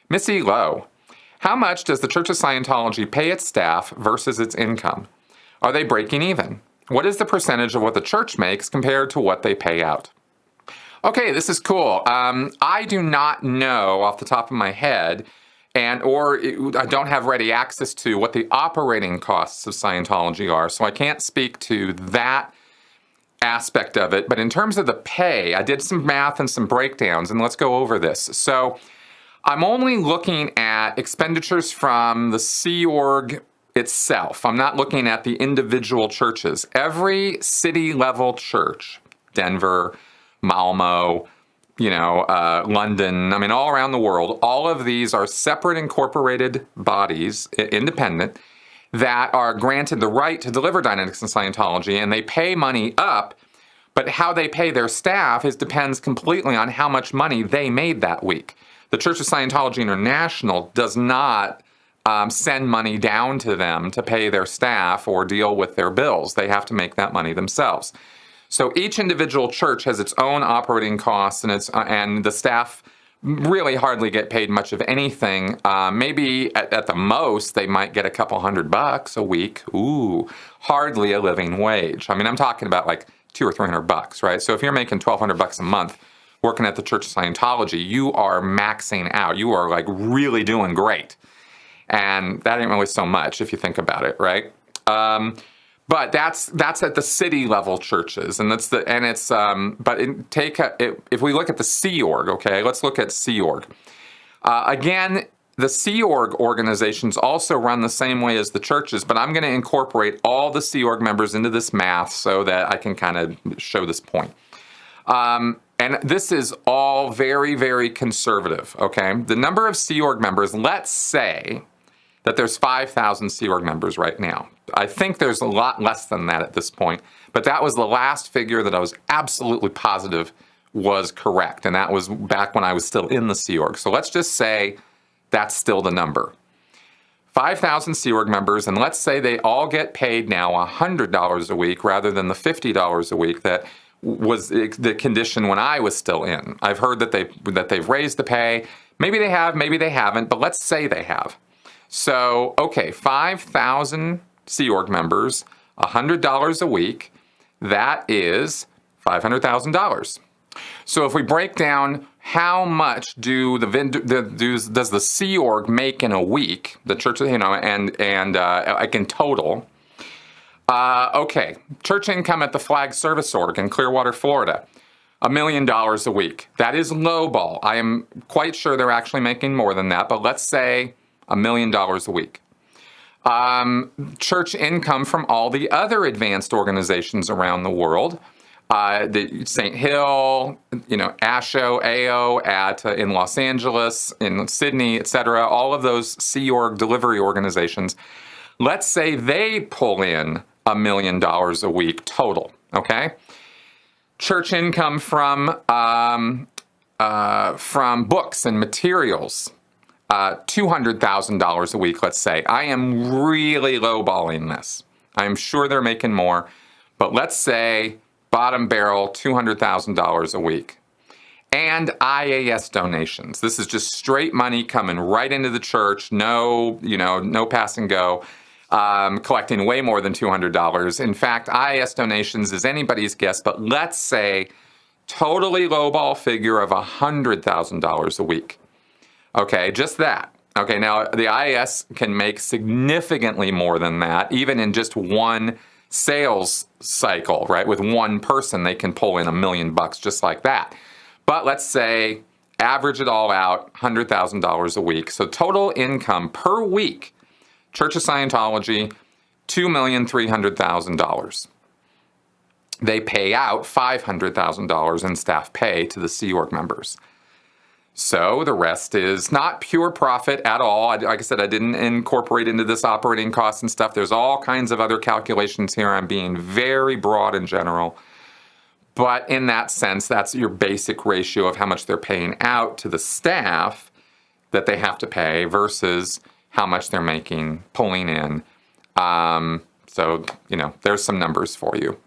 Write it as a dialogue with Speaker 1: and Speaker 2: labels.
Speaker 1: Missy Lowe, how much does the Church of Scientology pay its staff versus its income? Are they breaking even? What is the percentage of what the church makes compared to what they pay out? Okay, this is cool. I do not know off the top of my head, or I don't have ready access to what the operating costs of Scientology are, so I can't speak to that aspect of it. But in terms of the pay, I did some math and some breakdowns, and let's go over this. So I'm only looking at expenditures from the Sea Org itself. I'm not looking at the individual churches. Every city-level church, Denver, Malmo, London, all around the world, all of these are separate incorporated bodies, independent, that are granted the right to deliver Dianetics and Scientology, and they pay money up, but how they pay their staff depends completely on how much money they made that week. The Church of Scientology International does not send money down to them to pay their staff or deal with their bills. They have to make that money themselves. So each individual church has its own operating costs, and the staff really hardly get paid much of anything. Maybe at the most they might get a couple $100 a week. Ooh, hardly a living wage. I'm talking about like $200 or $300, right? So if you're making $1,200 a month working at the Church of Scientology, you are maxing out. You are like really doing great, and that ain't really so much if you think about it, right? But that's at the city level churches, and if we look at the Sea Org, okay, let's look at Sea Org. Again, the Sea Org organizations also run the same way as the churches, but I'm going to incorporate all the Sea Org members into this math so that I can kind of show this point. And this is all very, very conservative, okay? The number of Sea Org members, let's say that there's 5,000 Sea Org members right now. I think there's a lot less than that at this point, but that was the last figure that I was absolutely positive was correct, and that was back when I was still in the Sea Org. So let's just say that's still the number. 5,000 Sea Org members, and let's say they all get paid now $100 a week rather than the $50 a week that was the condition when I was still in. I've heard that they've raised the pay. Maybe they have, maybe they haven't, but let's say they have. So, okay, 5,000 Sea Org members, $100 a week, that is $500,000. So if we break down how much does the Sea Org make in a week, the church, like in total. Okay, church income at the Flag Service Org in Clearwater, Florida, $1 million a week. That is lowball. I am quite sure they're actually making more than that, but let's say $1 million a week. Church income from all the other advanced organizations around the world, the St. Hill, ASHO, AO in Los Angeles, in Sydney, etc., all of those Sea Org delivery organizations, let's say they pull in $1 million a week total, okay? Church income from books and materials, $200,000 a week, let's say. I am really lowballing this. I'm sure they're making more, but let's say bottom barrel, $200,000 a week. And IAS donations. This is just straight money coming right into the church. No pass and go. Collecting way more than $200. In fact, IAS donations is anybody's guess, but let's say totally lowball figure of $100,000 a week. Okay, just that. Okay, now the IAS can make significantly more than that, even in just one sales cycle, right? With one person, they can pull in $1 million just like that. But let's say, average it all out, $100,000 a week. So total income per week, Church of Scientology, $2,300,000. They pay out $500,000 in staff pay to the Sea Org members. So the rest is not pure profit at all. Like I said, I didn't incorporate into this operating costs and stuff. There's all kinds of other calculations here. I'm being very broad and general. But in that sense, that's your basic ratio of how much they're paying out to the staff that they have to pay versus how much they're making, pulling in. So, there's some numbers for you.